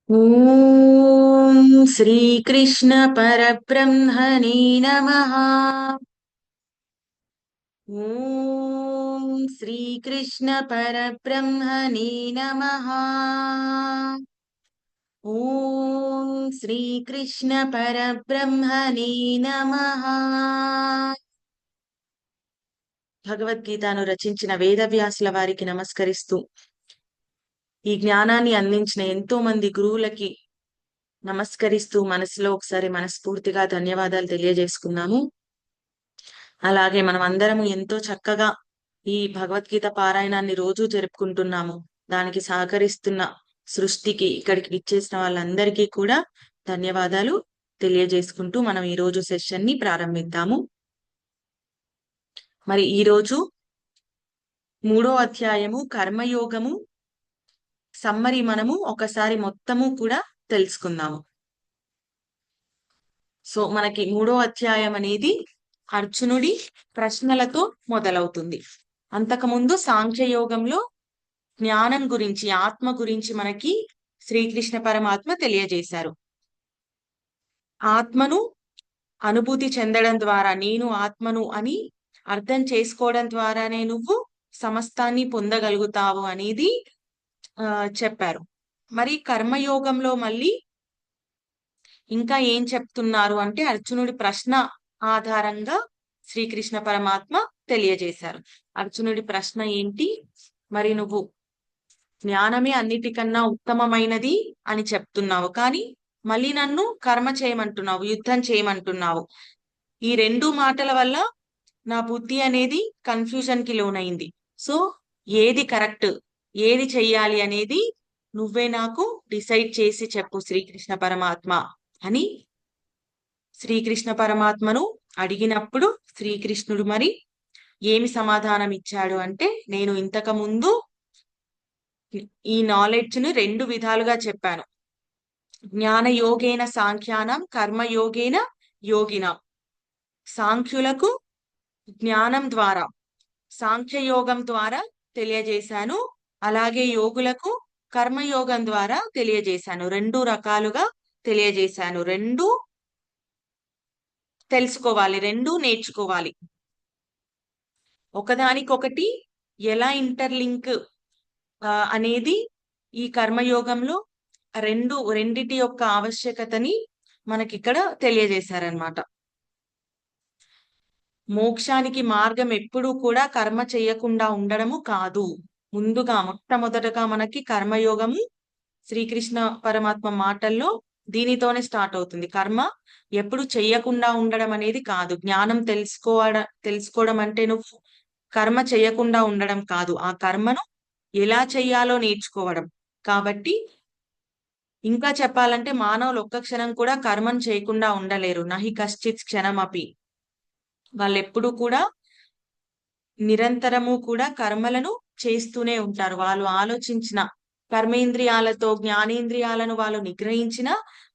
ఓం శ్రీకృష్ణ పరబ్రహ్మణే నమః. ఓం శ్రీకృష్ణ పరబ్రహ్మణే నమః. ఓం శ్రీకృష్ణ పరబ్రహ్మణే నమః. భగవద్గీతను రచించిన వేదవ్యాసుల వారికి నమస్కరిస్తూ ఈ జ్ఞానాన్ని అందించిన ఎంతో మంది గురువులకి నమస్కరిస్తూ మనసులో ఒకసారి మనస్ఫూర్తిగా ధన్యవాదాలు తెలియజేసుకున్నాము. అలాగే మనం అందరము ఎంతో చక్కగా ఈ భగవద్గీత పారాయణాన్ని రోజు జరుపుకుంటున్నాము. దానికి సహకరిస్తున్న సృష్టికి, ఇక్కడికి విచ్చేసిన వాళ్ళందరికీ కూడా ధన్యవాదాలు తెలియజేసుకుంటూ మనం ఈ రోజు సెషన్ ని ప్రారంభిద్దాము. మరి ఈ రోజు 3వ అధ్యాయము కర్మయోగము సమ్మరి మనము ఒకసారి మొత్తము కూడా తెలుసుకుందాము. సో మనకి 3వ అధ్యాయం అనేది అర్జునుడి ప్రశ్నలతో మొదలవుతుంది. అంతకుముందు సాంఖ్యయోగంలో జ్ఞానం గురించి, ఆత్మ గురించి మనకి శ్రీకృష్ణ పరమాత్మ తెలియజేశారు. ఆత్మను అనుభూతి చెందడం ద్వారా, నేను ఆత్మను అని అర్థం చేసుకోవడం ద్వారానే నువ్వు సమస్తాన్ని పొందగలుగుతావు అనేది చెప్పారు. మరి కర్మయోగంలో మళ్ళీ ఇంకా ఏం చెప్తున్నారు అంటే అర్జునుడి ప్రశ్న ఆధారంగా శ్రీకృష్ణ పరమాత్మ తెలియజేశారు. అర్జునుడి ప్రశ్న ఏంటి? మరి నువ్వు జ్ఞానమే అన్నిటికన్నా ఉత్తమమైనది అని చెప్తున్నావు, కానీ మళ్ళీ నన్ను కర్మ చేయమంటున్నావు, యుద్ధం చేయమంటున్నావు. ఈ 2 మాటల వల్ల నా బుద్ధి అనేది కన్ఫ్యూజన్ కి లోనైంది. సో ఏది కరెక్ట్, ఏది చెయ్యాలి అనేది నువ్వే నాకు డిసైడ్ చేసి చెప్పు శ్రీకృష్ణ పరమాత్మ అని శ్రీకృష్ణ పరమాత్మను అడిగినప్పుడు శ్రీకృష్ణుడు మరి ఏమి సమాధానం ఇచ్చాడు అంటే, నేను ఇంతకు ముందు ఈ నాలెడ్జ్ ను 2 విధాలుగా చెప్పాను. జ్ఞాన యోగేన సాంఖ్యానం, కర్మయోగేన యోగినాం. సాంఖ్యులకు జ్ఞానం ద్వారా, సాంఖ్యయోగం ద్వారా తెలియజేశాను. అలాగే యోగులకు కర్మయోగం ద్వారా తెలియజేశాను. 2 రకాలుగా తెలియజేశాను. 2 తెలుసుకోవాలి, 2 నేర్చుకోవాలి. ఒకదానికొకటి ఎలా ఇంటర్లింక్ అనేది ఈ కర్మయోగంలో రెండిటి యొక్క ఆవశ్యకతని మనకిక్కడ తెలియజేశారనమాట. మోక్షానికి మార్గం ఎప్పుడూ కూడా కర్మ చేయకుండా ఉండడము కాదు. ముందుగా మొట్టమొదటగా మనకి కర్మయోగము శ్రీకృష్ణ పరమాత్మ మాటల్లో దీనితోనే స్టార్ట్ అవుతుంది. కర్మ ఎప్పుడు చెయ్యకుండా ఉండడం అనేది కాదు. జ్ఞానం తెలుసుకోవడం అంటే నువ్వు కర్మ చేయకుండా ఉండడం కాదు, ఆ కర్మను ఎలా చెయ్యాలో నేర్చుకోవడం. కాబట్టి ఇంకా చెప్పాలంటే మానవులు ఒక్క క్షణం కూడా కర్మను చేయకుండా ఉండలేరు. నహి కశ్చిత్ క్షణమపి. వాళ్ళెప్పుడు కూడా నిరంతరము కూడా కర్మలను చేస్తూనే ఉంటారు. వాళ్ళు ఆలోచించిన కర్మేంద్రియాలతో జ్ఞానేంద్రియాలను వాళ్ళు నిగ్రహించిన,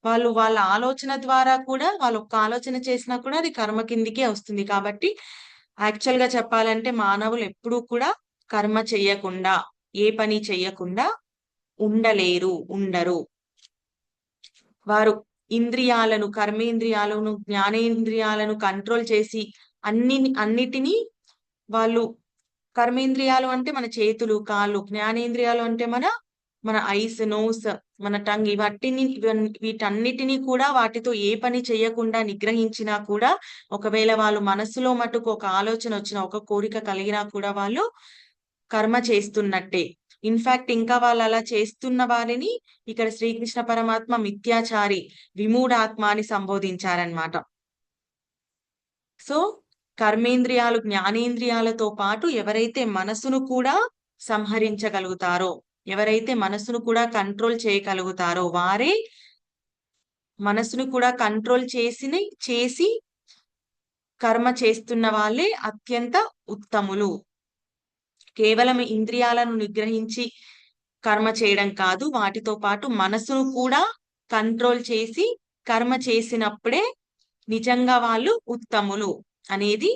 వాళ్ళు వాళ్ళ ఆలోచన ద్వారా కూడా, వాళ్ళు ఒక్క ఆలోచన చేసినా కూడా అది కర్మ కిందికే వస్తుంది. కాబట్టి యాక్చువల్ గా చెప్పాలంటే మానవులు ఎప్పుడూ కూడా కర్మ చెయ్యకుండా, ఏ పని చెయ్యకుండా ఉండలేరు, ఉండరు. వారు ఇంద్రియాలను, కర్మేంద్రియాలను, జ్ఞానేంద్రియాలను కంట్రోల్ చేసి అన్నిటినీ వాళ్ళు, కర్మేంద్రియాలు అంటే మన చేతులు, కాళ్ళు, జ్ఞానేంద్రియాలు అంటే మన ఐస్, నోస్, మన టంగ్, వీటన్నిటినీ కూడా వాటితో ఏ పని చేయకుండా నిగ్రహించినా కూడా, ఒకవేళ వాళ్ళు మనసులో మటుకు ఒక ఆలోచన వచ్చిన, ఒక కోరిక కలిగినా కూడా వాళ్ళు కర్మ చేస్తున్నట్టే. ఇన్ఫాక్ట్ ఇంకా వాళ్ళు అలా చేస్తున్న వారిని ఇక్కడ శ్రీకృష్ణ పరమాత్మ మిథ్యాచారి, విమూఢాత్మ అని సంబోధించారనమాట. సో కర్మేంద్రియాలు, జ్ఞానేంద్రియాలతో పాటు ఎవరైతే మనసును కూడా సంహరించగలుగుతారో, ఎవరైతే మనసును కూడా కంట్రోల్ చేయగలుగుతారో, వారే మనసును కూడా కంట్రోల్ చేసి కర్మ చేస్తున్న వాళ్ళే అత్యంత ఉత్తములు. కేవలం ఇంద్రియాలను నిగ్రహించి కర్మ చేయడం కాదు, వాటితో పాటు మనసును కూడా కంట్రోల్ చేసి కర్మ చేసినప్పుడే నిజంగా వాళ్ళు ఉత్తములు అనేది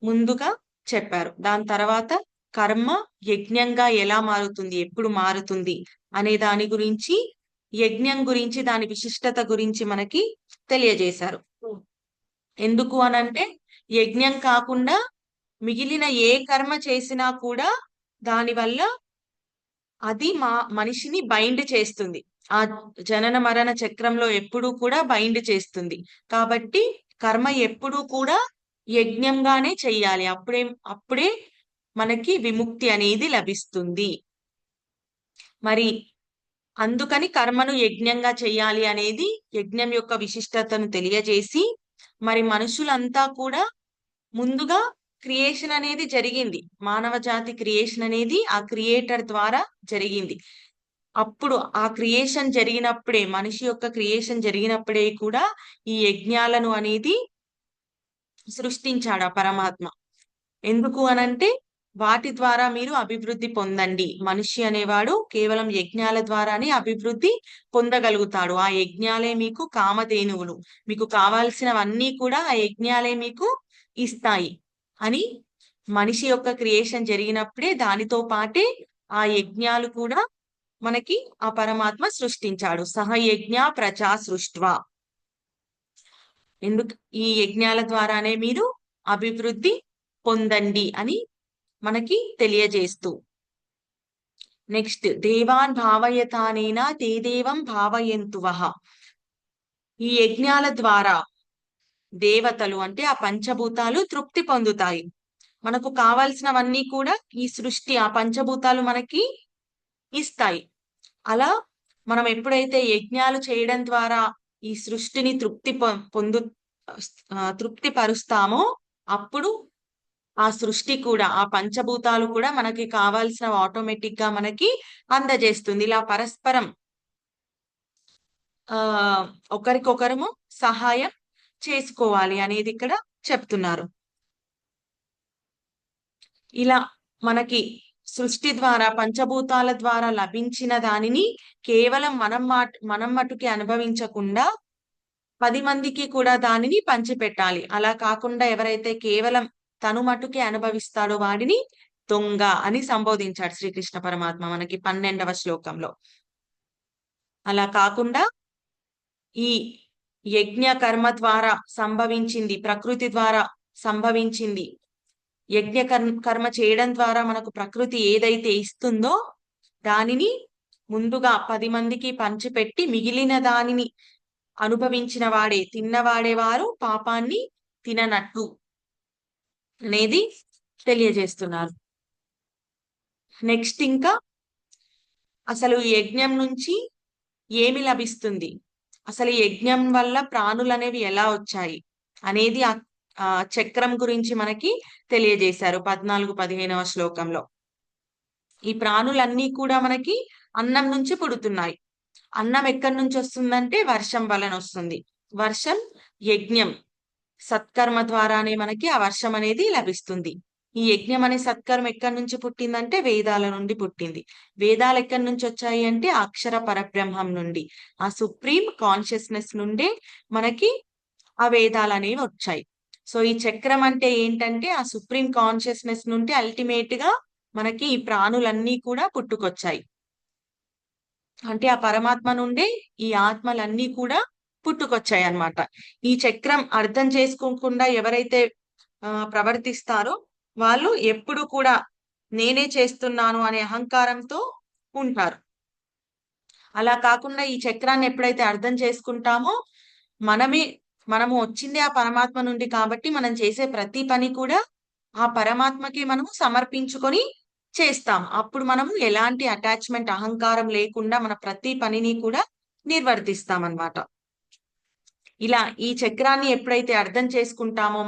ముందుగా చెప్పారు. దాని తర్వాత కర్మ యజ్ఞంగా ఎలా మారుతుంది, ఎప్పుడు మారుతుంది అనే దాని గురించి యజ్ఞం గురించి దాని విశిష్టత గురించి మనకి తెలియజేశారు. ఎందుకు అనంటే యజ్ఞం కాకుండా మిగిలిన ఏ కర్మ చేసినా కూడా దానివల్ల అది మనిషిని బైండ్ చేస్తుంది. ఆ జనన మరణ చక్రంలో ఎప్పుడూ కూడా బైండ్ చేస్తుంది. కాబట్టి కర్మ ఎప్పుడూ కూడా యజ్ఞంగానే చెయ్యాలి. అప్పుడే మనకి విముక్తి అనేది లభిస్తుంది. మరి అందుకని కర్మను యజ్ఞంగా చెయ్యాలి అనేది యజ్ఞం యొక్క విశిష్టతను తెలియజేసి, మరి మనుషులంతా కూడా ముందుగా క్రియేషన్ అనేది జరిగింది. మానవ జాతి క్రియేషన్ అనేది ఆ క్రియేటర్ ద్వారా జరిగింది. అప్పుడు ఆ క్రియేషన్ జరిగినప్పుడే, మనిషి యొక్క క్రియేషన్ జరిగినప్పుడే కూడా ఈ యజ్ఞాలను అనేది సృష్టించాడు ఆ పరమాత్మ. ఎందుకు అనంటే వాటి ద్వారా మీరు అభివృద్ధి పొందండి. మనిషి అనేవాడు కేవలం యజ్ఞాల ద్వారానే అభివృద్ధి పొందగలుగుతాడు. ఆ యజ్ఞాలే మీకు కామధేనువులు. మీకు కావాల్సినవన్నీ కూడా ఆ యజ్ఞాలే మీకు ఇస్తాయి అని మనిషి యొక్క క్రియేషన్ జరిగినప్పుడే దానితో పాటే ఆ యజ్ఞాలు కూడా మనకి ఆ పరమాత్మ సృష్టించాడు. సహయజ్ఞ ప్రజా సృష్ట్వా. ఎందుకు ఈ యజ్ఞాల ద్వారానే మీరు అభివృద్ధి పొందండి అని మనకి తెలియజేస్తూ, నెక్స్ట్ దేవాన్ భావయతానేనా తే దేవం భావయంతువః. ఈ యజ్ఞాల ద్వారా దేవతలు అంటే ఆ పంచభూతాలు తృప్తి పొందుతాయి. మనకు కావాల్సినవన్నీ కూడా ఈ సృష్టి ఆ పంచభూతాలు మనకి ఇస్తాయి. అలా మనం ఎప్పుడైతే యజ్ఞాలు చేయడం ద్వారా ఈ సృష్టిని తృప్తి పరుస్తామో అప్పుడు ఆ సృష్టి కూడా ఆ పంచభూతాలు కూడా మనకి కావాల్సిన ఆటోమేటిక్ గా మనకి అందజేస్తుంది. ఇలా పరస్పరం ఆ ఒకరికొకరము సహాయం చేసుకోవాలి అనేది ఇక్కడ చెప్తున్నారు. ఇలా మనకి సృష్టి ద్వారా పంచభూతాల ద్వారా లభించిన దానిని కేవలం మనం మటుకి అనుభవించకుండా 10 మందికి కూడా దానిని పంచిపెట్టాలి. అలా కాకుండా ఎవరైతే కేవలం తను మటుకే అనుభవిస్తాడో వాడిని దొంగ అని సంబోధించాడు శ్రీకృష్ణ పరమాత్మ మనకి 12వ శ్లోకంలో. అలా కాకుండా ఈ యజ్ఞ కర్మ ద్వారా సంభవించింది, ప్రకృతి ద్వారా సంభవించింది, యజ్ఞ కర్మ చేయడం ద్వారా మనకు ప్రకృతి ఏదైతే ఇస్తుందో దానిని ముందుగా 10 మందికి పంచిపెట్టి మిగిలిన దానిని అనుభవించిన వాడే తిన్నవాడే వారు పాపాన్ని తిననట్టు అనేది తెలియజేస్తున్నారు. నెక్స్ట్ ఇంకా అసలు యజ్ఞం నుంచి ఏమి లభిస్తుంది, అసలు యజ్ఞం వల్ల ప్రాణులు అనేవి ఎలా వచ్చాయి అనేది ఆ చక్రం గురించి మనకి తెలియజేశారు 14-15వ శ్లోకంలో. ఈ ప్రాణులన్నీ కూడా మనకి అన్నం నుంచి పుడుతున్నాయి. అన్నం ఎక్కడి నుంచి వస్తుందంటే వర్షం వలన వస్తుంది. వర్షం యజ్ఞం సత్కర్మ ద్వారానే మనకి ఆ వర్షం అనేది లభిస్తుంది. ఈ యజ్ఞం అనే సత్కర్మ ఎక్కడి నుంచి పుట్టిందంటే వేదాల నుండి పుట్టింది. వేదాలు ఎక్కడి నుంచి వచ్చాయి అంటే అక్షర పరబ్రహ్మం నుండి, ఆ సుప్రీం కాన్షియస్నెస్ నుండే మనకి ఆ వేదాలు అనేవి వచ్చాయి. సో ఈ చక్రం అంటే ఏంటంటే ఆ సుప్రీం కాన్షియస్నెస్ నుండి అల్టిమేట్ గా మనకి ఈ ప్రాణులన్నీ కూడా పుట్టుకొచ్చాయి. అంటే ఆ పరమాత్మ నుండే ఈ ఆత్మలన్నీ కూడా పుట్టుకొచ్చాయి అన్నమాట. ఈ చక్రం అర్థం చేసుకోకుండా ఎవరైతే ప్రవర్తిస్తారో వాళ్ళు ఎప్పుడు కూడా నేనే చేస్తున్నాను అనే అహంకారంతో ఉంటారు. అలా కాకుండా ఈ చక్రాన్ని ఎప్పుడైతే అర్థం చేసుకుంటామో మనము వచ్చింది ఆ పరమాత్మ నుండి కాబట్టి మనం చేసే ప్రతి పని కూడా ఆ పరమాత్మకి మనము సమర్పించుకొని చేస్తాం. అప్పుడు మనము ఎలాంటి అటాచ్మెంట్ అహంకారం లేకుండా మన ప్రతి పనిని కూడా నిర్వర్తిస్తాం అన్నమాట. ఇలా ఈ చక్రాన్ని ఎప్పుడైతే అర్థం చేసుకుంటామో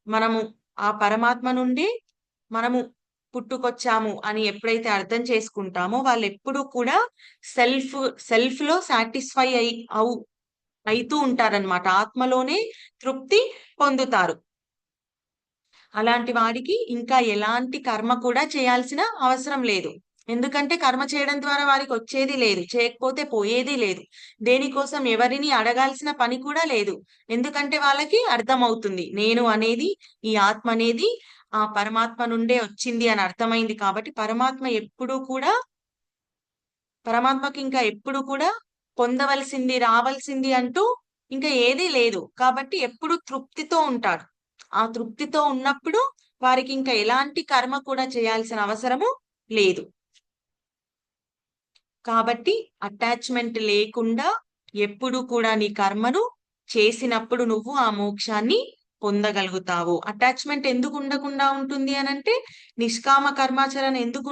మనము ఆ పరమాత్మ నుండి మనము పుట్టుకొచ్చాము అని ఎప్పుడైతే అర్థం చేసుకుంటామో వాళ్ళు ఎప్పుడు కూడా సెల్ఫ్ లో సాటిస్ఫై అవుతూ ఉంటారనమాట. ఆత్మలోనే తృప్తి పొందుతారు. అలాంటి వాడికి ఇంకా ఎలాంటి కర్మ కూడా చేయాల్సిన అవసరం లేదు. ఎందుకంటే కర్మ చేయడం ద్వారా వారికి వచ్చేది లేదు, చేయకపోతే పోయేది లేదు, దేనికోసం ఎవరిని అడగాల్సిన పని కూడా లేదు. ఎందుకంటే వాళ్ళకి అర్థమవుతుంది నేను అనేది, ఈ ఆత్మ అనేది ఆ పరమాత్మ నుండే వచ్చింది అని అర్థమైంది కాబట్టి పరమాత్మ ఎప్పుడూ కూడా పరమాత్మకి ఇంకా ఎప్పుడు కూడా పొందవలసింది రావాల్సింది అంటూ ఇంకా ఏదీ లేదు. కాబట్టి ఎప్పుడు తృప్తితో ఉంటాడు. ఆ తృప్తితో ఉన్నప్పుడు వారికి ఇంకా ఎలాంటి కర్మ కూడా చేయాల్సిన అవసరము లేదు. కాబట్టి అటాచ్మెంట్ లేకుండా ఎప్పుడు కూడా నీ కర్మను చేసినప్పుడు నువ్వు ఆ మోక్షాన్ని పొందగలుగుతావు. అటాచ్మెంట్ ఎందుకు ఉండకుండా ఉంటుంది అనంటే, నిష్కామ కర్మాచరణ ఎందుకు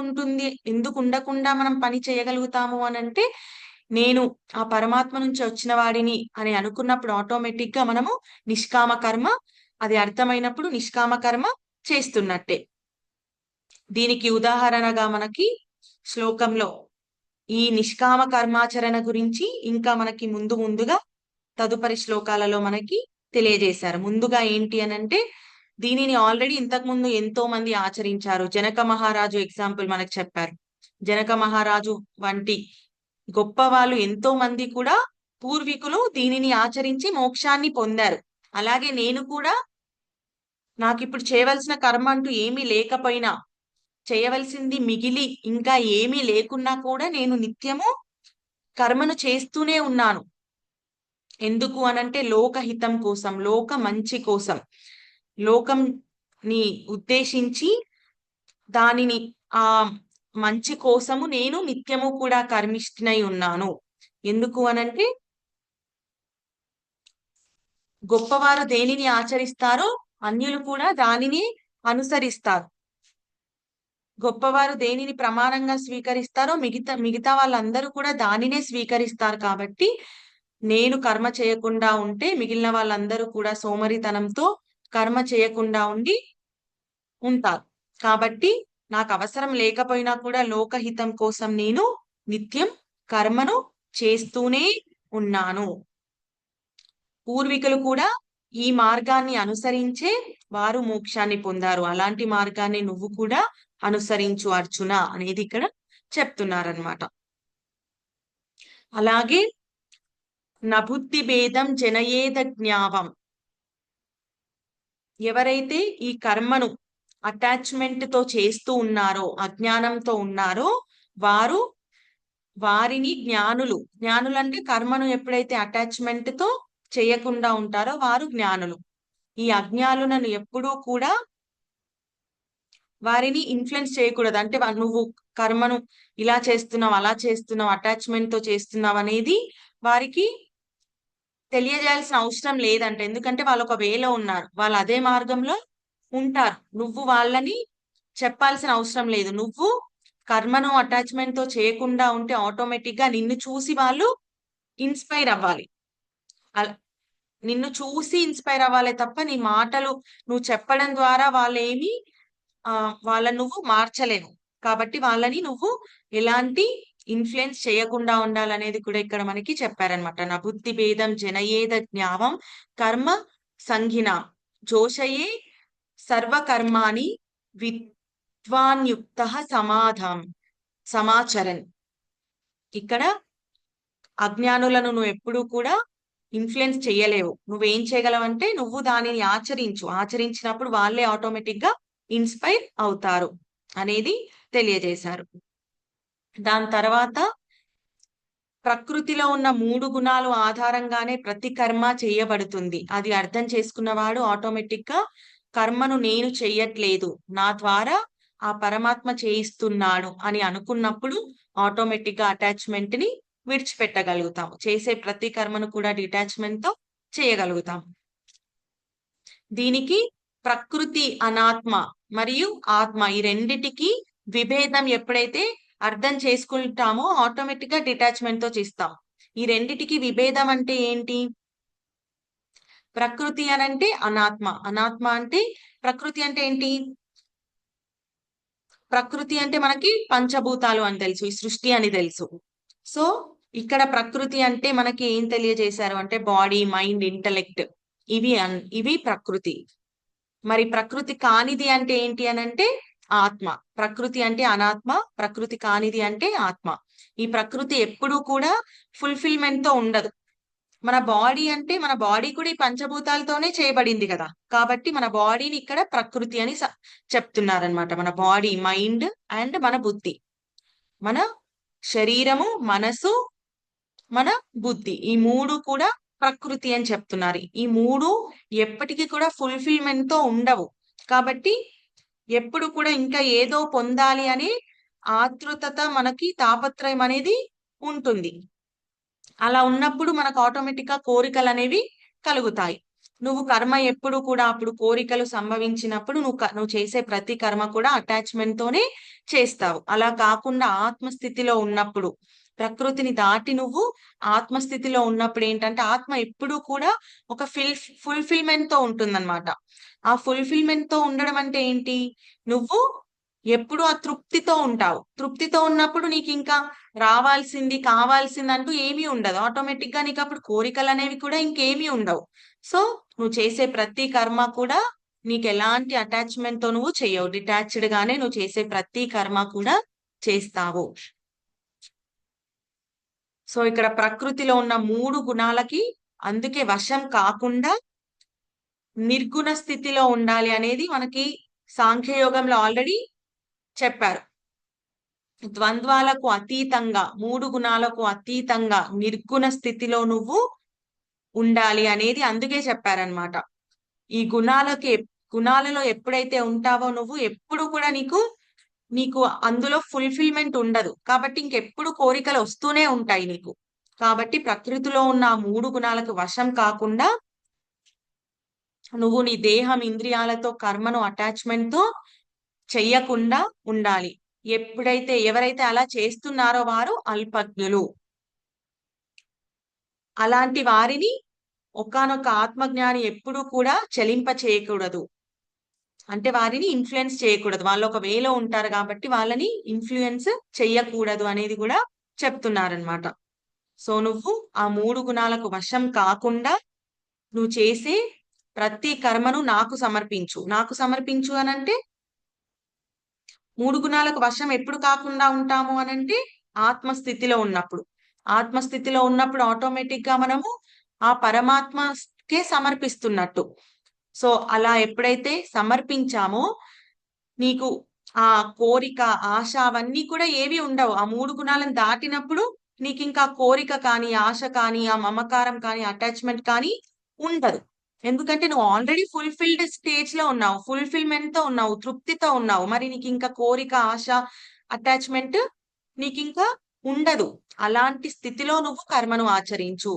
ఉండకుండా మనం పని చేయగలుగుతాము అనంటే, నేను ఆ పరమాత్మ నుంచి వచ్చిన వాడిని అని అనుకున్నప్పుడు ఆటోమేటిక్ గా మనము నిష్కామ కర్మ, అది అర్థమైనప్పుడు నిష్కామ కర్మ చేస్తున్నట్టే. దీనికి ఉదాహరణగా మనకి శ్లోకంలో ఈ నిష్కామ కర్మాచరణ గురించి ఇంకా మనకి ముందుగా తదుపరి శ్లోకాలలో మనకి తెలియజేశారు. ముందుగా ఏంటి అనంటే, దీనిని ఆల్రెడీ ఇంతకు ముందు ఎంతో మంది ఆచరించారు. జనక మహారాజు ఎగ్జాంపుల్ మనకు చెప్పారు. జనక మహారాజు వంటి గొప్ప వాళ్ళు ఎంతో మంది కూడా పూర్వీకులు దీనిని ఆచరించి మోక్షాన్ని పొందారు. అలాగే నేను కూడా నాకిప్పుడు చేయవలసిన కర్మ అంటూ ఏమీ లేకపోయినా, చేయవలసింది మిగిలి ఇంకా ఏమీ లేకున్నా కూడా నేను నిత్యము కర్మను చేస్తూనే ఉన్నాను. ఎందుకు అనంటే లోకహితం కోసం, లోక మంచి కోసం, లోకంని ఉద్దేశించి దానిని ఆ మంచి కోసము నేను నిత్యము కూడా కర్మిష్ఠినై ఉన్నాను. ఎందుకు అనంటే, గొప్పవారు దేనిని ఆచరిస్తారో అన్యులు కూడా దానిని అనుసరిస్తారు. గొప్పవారు దేనిని ప్రమాణంగా స్వీకరిస్తారో మిగతా వాళ్ళందరూ కూడా దానినే స్వీకరిస్తారు. కాబట్టి నేను కర్మ చేయకుండా ఉంటే మిగిలిన వాళ్ళందరూ కూడా సోమరితనంతో కర్మ చేయకుండా ఉంటారు. కాబట్టి నాకు అవసరం లేకపోయినా కూడా లోకహితం కోసం నేను నిత్యం కర్మను చేస్తూనే ఉన్నాను. పూర్వీకులు కూడా ఈ మార్గాన్ని అనుసరించే వారు మోక్షాన్ని పొందారు. అలాంటి మార్గాన్ని నువ్వు కూడా అనుసరించు అర్జున అనేది ఇక్కడ చెప్తున్నారనమాట. అలాగే నబుద్ధి భేదం జనయేద జ్ఞావం. ఎవరైతే ఈ కర్మను అటాచ్మెంట్ తో చేస్తూ ఉన్నారో, అజ్ఞానంతో ఉన్నారో, వారిని జ్ఞానులు అంటే కర్మను ఎప్పుడైతే అటాచ్మెంట్ తో చేయకుండా ఉంటారో వారు జ్ఞానులు. ఈ అజ్ఞానులను ఎప్పుడూ కూడా వారిని ఇన్ఫ్లుయెన్స్ చేయకూడదు. అంటే నువ్వు కర్మను ఇలా చేస్తున్నావు, అలా చేస్తున్నావు, అటాచ్మెంట్ తో చేస్తున్నావు అనేది వారికి తెలియజేయాల్సిన అవసరం లేదంట. ఎందుకంటే వాళ్ళు ఒక వేలో ఉన్నారు, వాళ్ళు అదే మార్గంలో ఉంటారు. నువ్వు వాళ్ళని చెప్పాల్సిన అవసరం లేదు. నువ్వు కర్మను అటాచ్మెంట్ తో చేయకుండా ఉంటే ఆటోమేటిక్ గా నిన్ను చూసి వాళ్ళు ఇన్స్పైర్ అవ్వాలి. నిన్ను చూసి ఇన్స్పైర్ అవ్వాలి తప్ప నీ మాటలు నువ్వు చెప్పడం ద్వారా వాళ్ళని నువ్వు మార్చలేవు. కాబట్టి వాళ్ళని నువ్వు ఎలాంటి ఇన్ఫ్లుయెన్స్ చేయకుండా ఉండాలనేది కూడా ఇక్కడ మనకి చెప్పారనమాట. నా బుద్ధి భేదం జనయేద జ్ఞావం కర్మ సంఘిన జోషయే సర్వకర్మాని విద్వాన్యుక్త సమాచరన్. ఇక్కడ అజ్ఞానులను నువ్వు ఎప్పుడూ కూడా ఇన్ఫ్లుయెన్స్ చేయలేవు. నువ్వేం చేయగలవంటే నువ్వు దానిని ఆచరించినప్పుడు వాళ్ళే ఆటోమేటిక్ గా ఇన్స్పైర్ అవుతారు అనేది తెలియజేశారు. దాని తర్వాత ప్రకృతిలో ఉన్న 3 గుణాలు ఆధారంగానే ప్రతి కర్మ చేయబడుతుంది. అది అర్థం చేసుకున్నవాడు ఆటోమేటిక్ గా కర్మను నేను చెయ్యట్లేదు, నా ద్వారా ఆ పరమాత్మ చేయిస్తున్నాడు అని అనుకున్నప్పుడు ఆటోమేటిక్ గా అటాచ్మెంట్ ని విడిచిపెట్టగలుగుతాము. చేసే ప్రతి కర్మను కూడా డిటాచ్మెంట్ తో చేయగలుగుతాం. దీనికి ప్రకృతి అనాత్మ మరియు ఆత్మ ఈ రెండిటికి విభేదం ఎప్పుడైతే అర్థం చేసుకుంటామో ఆటోమేటిక్ గా డిటాచ్మెంట్ తో చేస్తాం. ఈ రెండిటికి విభేదం అంటే ఏంటి? ప్రకృతి అనంటే అనాత్మ, అనాత్మ అంటే ప్రకృతి అంటే ఏంటి? ప్రకృతి అంటే మనకి పంచభూతాలు అని తెలుసు, ఈ సృష్టి అని తెలుసు. సో ఇక్కడ ప్రకృతి అంటే మనకి ఏం తెలియజేశారు అంటే బాడీ, మైండ్, ఇంటలెక్ట్, ఇవి ప్రకృతి. మరి ప్రకృతి కానిది అంటే ఏంటి అనంటే ఆత్మ. ప్రకృతి అంటే అనాత్మ, ప్రకృతి కానిది అంటే ఆత్మ. ఈ ప్రకృతి ఎప్పుడూ కూడా ఫుల్ఫిల్మెంట్ తో ఉండదు. మన బాడీ కూడా ఈ పంచభూతాలతోనే చేయబడింది కదా. కాబట్టి మన బాడీని ఇక్కడ ప్రకృతి అని చెప్తున్నారనమాట. మన బాడీ, మైండ్ అండ్ మన బుద్ధి, మన శరీరము, మనసు, మన బుద్ధి, ఈ మూడు కూడా ప్రకృతి అని చెప్తున్నారు. ఈ మూడు ఎప్పటికీ కూడా ఫుల్ఫిల్మెంట్ తో ఉండవు. కాబట్టి ఎప్పుడు కూడా ఇంకా ఏదో పొందాలి అనే ఆతృతత, మనకి తాపత్రయం అనేది ఉంటుంది. అలా ఉన్నప్పుడు మనకు ఆటోమేటిక్ గా కోరికలు అనేవి కలుగుతాయి. నువ్వు కర్మ ఎప్పుడు కూడా అప్పుడు కోరికలు సంభవించినప్పుడు నువ్వు చేసే ప్రతి కర్మ కూడా అటాచ్మెంట్ తోనే చేస్తావు. అలా కాకుండా ఆత్మస్థితిలో ఉన్నప్పుడు, ప్రకృతిని దాటి నువ్వు ఆత్మస్థితిలో ఉన్నప్పుడు ఏంటంటే ఆత్మ ఎప్పుడూ కూడా ఒక ఫుల్ఫిల్మెంట్ తో ఉంటుందన్నమాట. ఆ ఫుల్ఫిల్మెంట్ తో ఉండడం అంటే ఏంటి? నువ్వు ఎప్పుడు ఆ తృప్తితో ఉంటావు. తృప్తితో ఉన్నప్పుడు నీకు ఇంకా రావాల్సింది, కావాల్సింది అంటూ ఏమీ ఉండదు. ఆటోమేటిక్ గా నీకు అప్పుడు కోరికలు అనేవి కూడా ఇంకేమీ ఉండవు. సో నువ్వు చేసే ప్రతి కర్మ కూడా నీకు ఎలాంటి అటాచ్మెంట్ తో నువ్వు చేయవు. డిటాచ్డ్ గానే నువ్వు చేసే ప్రతి కర్మ కూడా చేస్తావు. సో ఇక్కడ ప్రకృతిలో ఉన్న 3 గుణాలకి అందుకే వశం కాకుండా నిర్గుణ స్థితిలో ఉండాలి అనేది మనకి సాంఖ్యయోగంలో ఆల్రెడీ చెప్పారు. ద్వంద్వాలకు అతీతంగా, 3 గుణాలకు అతీతంగా నిర్గుణ స్థితిలో నువ్వు ఉండాలి అనేది అందుకే చెప్పారనమాట. ఈ గుణాలలో ఎప్పుడైతే ఉంటావో నువ్వు ఎప్పుడు కూడా నీకు అందులో ఫుల్ఫిల్మెంట్ ఉండదు. కాబట్టి ఇంకెప్పుడు కోరికలు వస్తూనే ఉంటాయి నీకు. కాబట్టి ప్రకృతిలో ఉన్న 3 గుణాలకు వశం కాకుండా నువ్వు నీ దేహం, ఇంద్రియాలతో కర్మను అటాచ్మెంట్ తో చెయ్యకుండా ఉండాలి. ఎవరైతే అలా చేస్తున్నారో వారు అల్పజ్ఞులు. అలాంటి వారిని ఒకానొక ఆత్మజ్ఞాని ఎప్పుడూ కూడా చలింప చేయకూడదు. అంటే వారిని ఇన్ఫ్లుయెన్స్ చేయకూడదు. వాళ్ళు ఒక వేలో ఉంటారు కాబట్టి వాళ్ళని ఇన్ఫ్లుయెన్స్ చెయ్యకూడదు అనేది కూడా చెప్తున్నారనమాట. సో నువ్వు ఆ 3 గుణాలకు వశం కాకుండా నువ్వు చేసే ప్రతి కర్మను నాకు సమర్పించు. నాకు సమర్పించు అనంటే 3 గుణాలకు వశం ఎప్పుడు కాకుండా ఉంటాము అనంటే ఆత్మస్థితిలో ఉన్నప్పుడు. ఆత్మస్థితిలో ఉన్నప్పుడు ఆటోమేటిక్ గా మనము ఆ పరమాత్మకే సమర్పిస్తున్నట్టు. సో అలా ఎప్పుడైతే సమర్పించామో నీకు ఆ కోరిక, ఆశ అవన్నీ కూడా ఏవి ఉండవు. ఆ 3 గుణాలను దాటినప్పుడు నీకు ఇంకా కోరిక కానీ, ఆశ కానీ, ఆ మమకారం కానీ, అటాచ్మెంట్ కానీ ఉండదు. ఎందుకంటే నువ్వు ఆల్రెడీ ఫుల్ఫిల్డ్ స్టేజ్ లో ఉన్నావు, ఫుల్ఫిల్మెంట్ తో ఉన్నావు, తృప్తితో ఉన్నావు. మరి నీకు ఇంకా కోరిక, ఆశ, అటాచ్మెంట్ నీకు ఇంకా ఉండదు. అలాంటి స్థితిలో నువ్వు కర్మను ఆచరించు.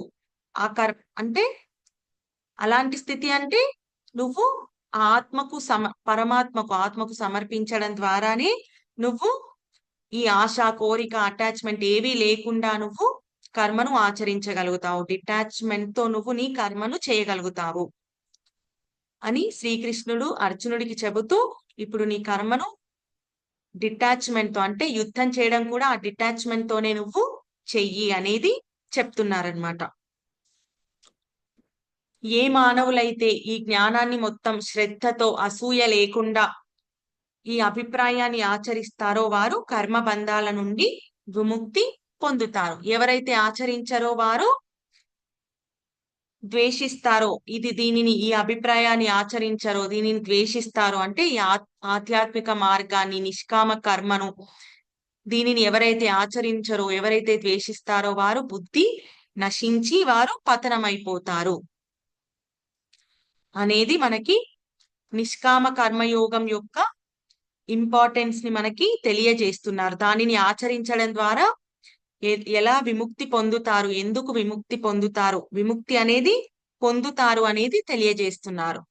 అంటే అలాంటి స్థితి అంటే నువ్వు ఆత్మకు సమర్పించడం ద్వారానే నువ్వు ఈ ఆశ, కోరిక, అటాచ్మెంట్ ఏవీ లేకుండా నువ్వు కర్మను ఆచరించగలుగుతావు. డిటాచ్మెంట్ తో నువ్వు నీ కర్మను చేయగలుగుతావు అని శ్రీకృష్ణుడు అర్జునుడికి చెబుతూ, ఇప్పుడు నీ కర్మను డిటాచ్మెంట్ తో, అంటే యుద్ధం చేయడం కూడా ఆ డిటాచ్మెంట్ తోనే నువ్వు చెయ్యి అనేది చెప్తున్నారనమాట. ఏ మానవులైతే ఈ జ్ఞానాన్ని మొత్తం శ్రద్ధతో, అసూయ లేకుండా ఈ అభిప్రాయాన్ని ఆచరిస్తారో వారు కర్మబంధాల నుండి విముక్తి పొందుతారు. ఎవరైతే ఆచరించారో వారు ద్వేషిస్తారో, ఈ అభిప్రాయాన్ని ఆచరించారో, దీనిని ద్వేషిస్తారో అంటే ఈ ఆధ్యాత్మిక మార్గాన్ని, నిష్కామ కర్మను, దీనిని ఎవరైతే ఆచరించరో, ఎవరైతే ద్వేషిస్తారో వారు బుద్ధి నశించి వారు పతనమైపోతారు అనేది మనకి నిష్కామ కర్మయోగం యొక్క ఇంపార్టెన్స్ ని మనకి తెలియజేస్తున్నారు. దానిని ఆచరించడం ద్వారా ఎలా విముక్తి పొందుతారు, ఎందుకు విముక్తి పొందుతారు, విముక్తి అనేది పొందుతారు అనేది తెలియజేస్తున్నారు.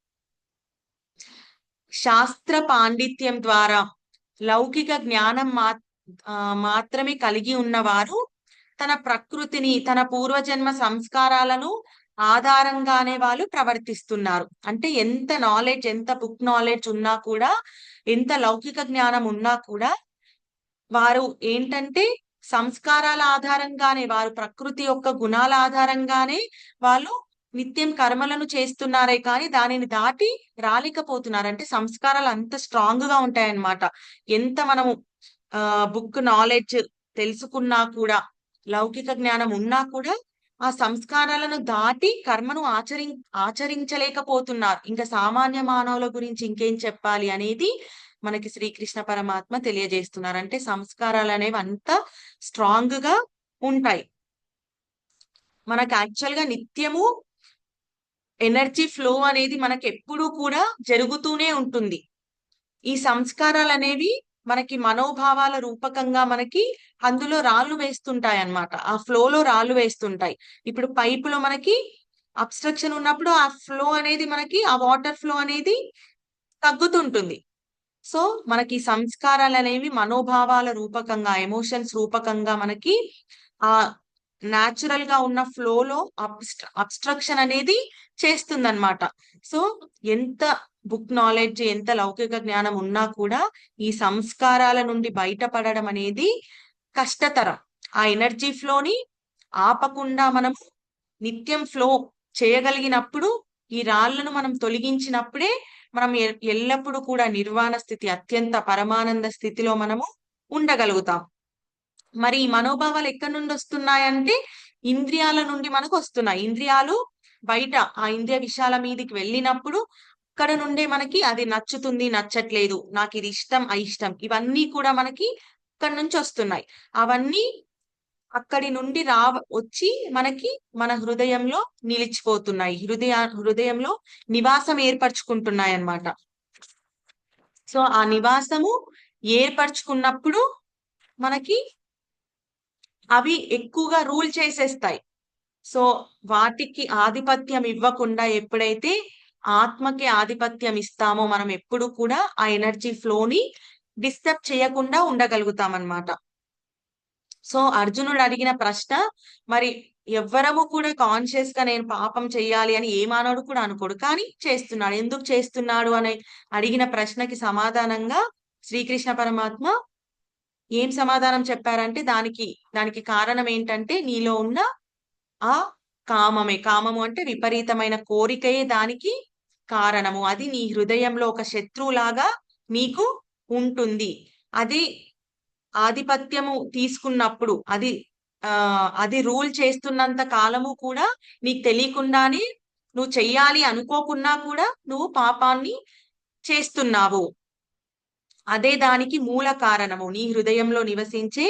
శాస్త్ర పాండిత్యం ద్వారా లౌకిక జ్ఞానం మాత్రమే కలిగి ఉన్నవారు తన ప్రకృతిని, తన పూర్వజన్మ సంస్కారాలను ఆధారంగానే వాళ్ళు ప్రవర్తిస్తున్నారు. అంటే ఎంత నాలెడ్జ్, ఎంత బుక్ నాలెడ్జ్ ఉన్నా కూడా, ఎంత లౌకిక జ్ఞానం ఉన్నా కూడా వారు ఏంటంటే సంస్కారాల ఆధారంగానే, వారు ప్రకృతి యొక్క గుణాల ఆధారంగానే వాళ్ళు నిత్యం కర్మలను చేస్తున్నారే కానీ దానిని దాటి రాలేకపోతున్నారు. అంటే సంస్కారాలు అంత స్ట్రాంగ్ గా ఉంటాయన్నమాట. ఎంత మనము బుక్ నాలెడ్జ్ తెలుసుకున్నా కూడా, లౌకిక జ్ఞానం ఉన్నా కూడా ఆ సంస్కారాలను దాటి కర్మను ఆచరించలేకపోతున్నారు. ఇంకా సామాన్య మానవుల గురించి ఇంకేం చెప్పాలి అనేది మనకి శ్రీకృష్ణ పరమాత్మ తెలియజేస్తున్నారు. అంటే సంస్కారాలు అనేవి అంత స్ట్రాంగ్ గా ఉంటాయి. మనకు యాక్చువల్ గా నిత్యము ఎనర్జీ ఫ్లో అనేది మనకి ఎప్పుడూ కూడా జరుగుతూనే ఉంటుంది. ఈ సంస్కారాలు అనేవి మనకి మనోభావాల రూపకంగా మనకి అందులో రాళ్ళు వేస్తుంటాయి అన్నమాట. ఆ ఫ్లోలో రాళ్ళు వేస్తుంటాయి. ఇప్పుడు పైపులో మనకి అబ్స్ట్రక్షన్ ఉన్నప్పుడు ఆ ఫ్లో అనేది మనకి ఆ వాటర్ ఫ్లో అనేది తగ్గుతుంటుంది. సో మనకి సంస్కారాలు అనేవి మనోభావాల రూపకంగా, ఎమోషన్స్ రూపకంగా మనకి ఆ న్యాచురల్ గా ఉన్న ఫ్లోలో అబ్స్ట్రక్షన్ అనేది చేస్తుందన్నమాట. సో ఎంత బుక్ నాలెడ్జ్, ఎంత లౌకిక జ్ఞానం ఉన్నా కూడా ఈ సంస్కారాల నుండి బయటపడడం అనేది కష్టతరం. ఆ ఎనర్జీ ఫ్లోని ఆపకుండా మనం నిత్యం ఫ్లో చేయగలిగినప్పుడు, ఈ రాళ్లను మనం తొలగించినప్పుడే మనం ఎల్లప్పుడూ కూడా నిర్వాణ స్థితి, అత్యంత పరమానంద స్థితిలో మనము ఉండగలుగుతాం. మరి ఈ మనోభావాలు ఎక్కడి నుండి వస్తున్నాయంటే ఇంద్రియాల నుండి మనకు వస్తున్నాయి. ఇంద్రియాలు బయట ఆ ఇంద్రియ విషయాల మీదకి వెళ్ళినప్పుడు అక్కడ నుండే మనకి అది నచ్చుతుంది, నచ్చట్లేదు, నాకు ఇది ఇష్టం, అయిష్టం, ఇవన్నీ కూడా మనకి అక్కడి నుంచి వస్తున్నాయి. అవన్నీ అక్కడి నుండి వచ్చి మనకి మన హృదయంలో నిలిచిపోతున్నాయి. హృదయంలో నివాసం ఏర్పరచుకుంటున్నాయి అన్నమాట. సో ఆ నివాసము ఏర్పరచుకున్నప్పుడు మనకి అవి ఎక్కువగా రూల్ చేసేస్తాయి. సో వాటికి ఆధిపత్యం ఇవ్వకుండా ఎప్పుడైతే ఆత్మకి ఆధిపత్యం ఇస్తామో మనం ఎప్పుడు కూడా ఆ ఎనర్జీ ఫ్లోని డిస్టర్బ్ చేయకుండా ఉండగలుగుతాం అన్నమాట. సో అర్జునుడు అడిగిన ప్రశ్న, మరి ఎవ్వరము కూడా కాన్షియస్ గా నేను పాపం చెయ్యాలి అని ఏ మానవుడు కూడా అనుకోడు, కానీ చేస్తున్నాడు. ఎందుకు చేస్తున్నాడు అని అడిగిన ప్రశ్నకి సమాధానంగా శ్రీకృష్ణ పరమాత్మ ఏం సమాధానం చెప్పారంటే దానికి కారణం ఏంటంటే నీలో ఉన్న ఆ కామమే. కామము అంటే విపరీతమైన కోరికయే దానికి కారణము. అది నీ హృదయంలో ఒక శత్రువులాగా నీకు ఉంటుంది. అది ఆధిపత్యము తీసుకున్నప్పుడు, అది రూల్ చేస్తున్నంత కాలము కూడా నీకు తెలియకుండానే నువ్వు చెయ్యాలి అనుకోకున్నా కూడా నువ్వు పాపాన్ని చేస్తున్నావు. అదే దానికి మూల కారణము. నీ హృదయంలో నివసించే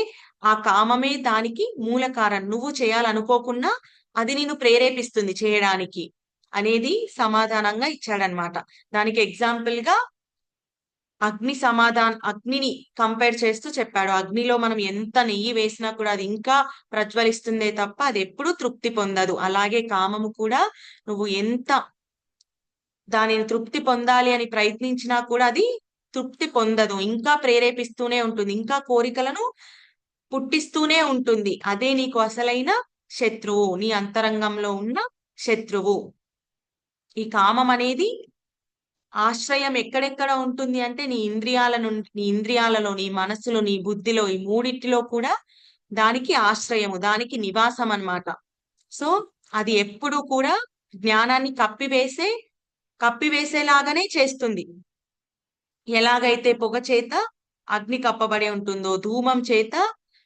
ఆ కామమే దానికి మూల కారణం. నువ్వు చేయాలనుకోకున్నా అది నిన్ను ప్రేరేపిస్తుంది చేయడానికి అనేది సమాధానంగా ఇచ్చాడనమాట. దానికి ఎగ్జాంపుల్ గా అగ్నిని కంపేర్ చేస్తూ చెప్పాడు. అగ్నిలో మనం ఎంత నెయ్యి వేసినా కూడా అది ఇంకా ప్రజ్వలిస్తుందే తప్ప అది ఎప్పుడూ తృప్తి పొందదు. అలాగే కామము కూడా నువ్వు ఎంత దానిని తృప్తి పొందాలి అని ప్రయత్నించినా కూడా అది తృప్తి పొందదు. ఇంకా ప్రేరేపిస్తూనే ఉంటుంది, ఇంకా కోరికలను పుట్టిస్తూనే ఉంటుంది. అదే నీకు అసలైన శత్రువు, నీ అంతరంగంలో ఉన్న శత్రువు. ఈ కామం అనేది ఆశ్రయం ఎక్కడెక్కడ ఉంటుంది అంటే నీ ఇంద్రియాలలో, నీ మనస్సులో, నీ బుద్ధిలో, ఈ మూడింటిలో కూడా దానికి ఆశ్రయము, దానికి నివాసం అన్నమాట. సో అది ఎప్పుడు కూడా జ్ఞానాన్ని కప్పివేసేలాగానే చేస్తుంది. ఎలాగైతే పొగ చేత అగ్ని కప్పబడి ఉంటుందో, ధూమం చేత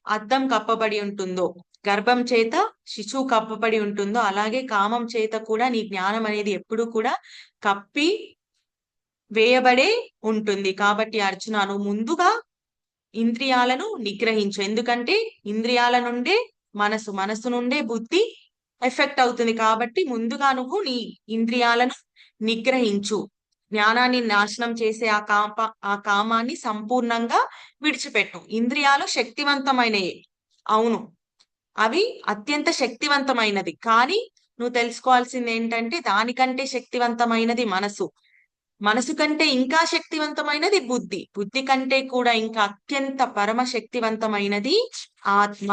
అద్దం కప్పబడి ఉంటుందో, గర్భం చేత శిశువు కప్పబడి ఉంటుందో, అలాగే కామం చేత కూడా నీ జ్ఞానం అనేది ఎప్పుడు కూడా కప్పి వేయబడే ఉంటుంది. కాబట్టి అర్జునను ముందుగా ఇంద్రియాలను నిగ్రహించు. ఎందుకంటే ఇంద్రియాల నుండే మనసు నుండే బుద్ధి ఎఫెక్ట్ అవుతుంది. కాబట్టి ముందుగా నువ్వు నీ ఇంద్రియాలను నిగ్రహించు. జ్ఞానాన్ని నాశనం చేసే ఆ కామాన్ని సంపూర్ణంగా విడిచిపెట్టు. ఇంద్రియాలు శక్తివంతమైనవి, అవును, అవి అత్యంత శక్తివంతమైనది. కానీ నువ్వు తెలుసుకోవాల్సింది ఏంటంటే దానికంటే శక్తివంతమైనది మనసు కంటే ఇంకా శక్తివంతమైనది బుద్ధి కంటే కూడా ఇంకా అత్యంత పరమ శక్తివంతమైనది ఆత్మ.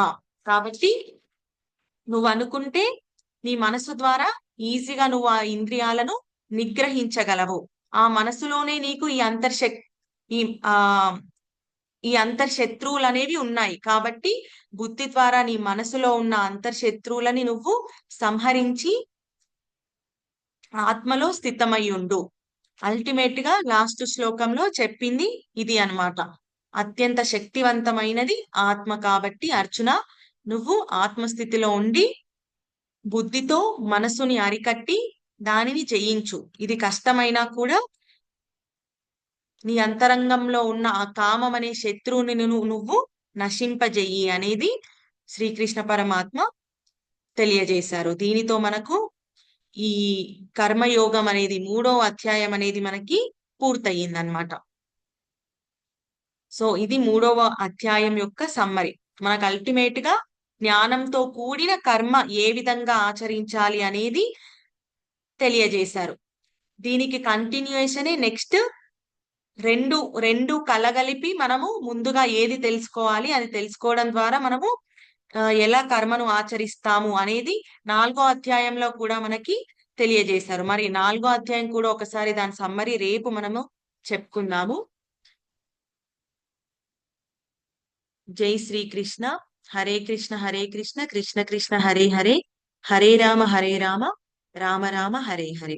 కాబట్టి నువ్వు అనుకుంటే నీ మనసు ద్వారా ఈజీగా నువ్వు ఆ ఇంద్రియాలను నిగ్రహించగలవు. ఆ మనసులోనే నీకు ఈ ఆ ఈ అంతర్శత్రువులు అనేవి ఉన్నాయి. కాబట్టి బుద్ధి ద్వారా నీ మనసులో ఉన్న అంతర్శత్రువులని నువ్వు సంహరించి ఆత్మలో స్థితమై ఉండు. అల్టిమేట్ గా లాస్ట్ శ్లోకంలో చెప్పింది ఇది అన్నమాట. అత్యంత శక్తివంతమైనది ఆత్మ. కాబట్టి అర్జున, నువ్వు ఆత్మస్థితిలో ఉండి బుద్ధితో మనసుని అరికట్టి దానిని జయించు. ఇది కష్టమైనా కూడా నీ అంతరంగంలో ఉన్న ఆ కామం అనే శత్రువుని నువ్వు నశింపజెయ్యి అనేది శ్రీకృష్ణ పరమాత్మ తెలియజేశారు. దీనితో మనకు ఈ కర్మయోగం అనేది 3వ అధ్యాయం అనేది మనకి పూర్తయిందనమాట. సో ఇది 3వ అధ్యాయం యొక్క సమ్మరి. మనకు అల్టిమేట్ గా జ్ఞానంతో కూడిన కర్మ ఏ విధంగా ఆచరించాలి అనేది తెలియజేశారు. దీనికి కంటిన్యూయేషనే నెక్స్ట్ రెండు రెండు కలగలిపి మనము ముందుగా ఏది తెలుసుకోవాలి, అది తెలుసుకోవడం ద్వారా మనము ఎలా కర్మను ఆచరిస్తాము అనేది 4వ అధ్యాయంలో కూడా మనకి తెలియజేశారు. మరి 4వ అధ్యాయం కూడా ఒకసారి దాని సమ్మరి రేపు మనము చెప్పుకుందాము. జై శ్రీకృష్ణ. హరే కృష్ణ హరే కృష్ణ కృష్ణ కృష్ణ హరే హరే, హరే రామ రామ రామ హరే హరే.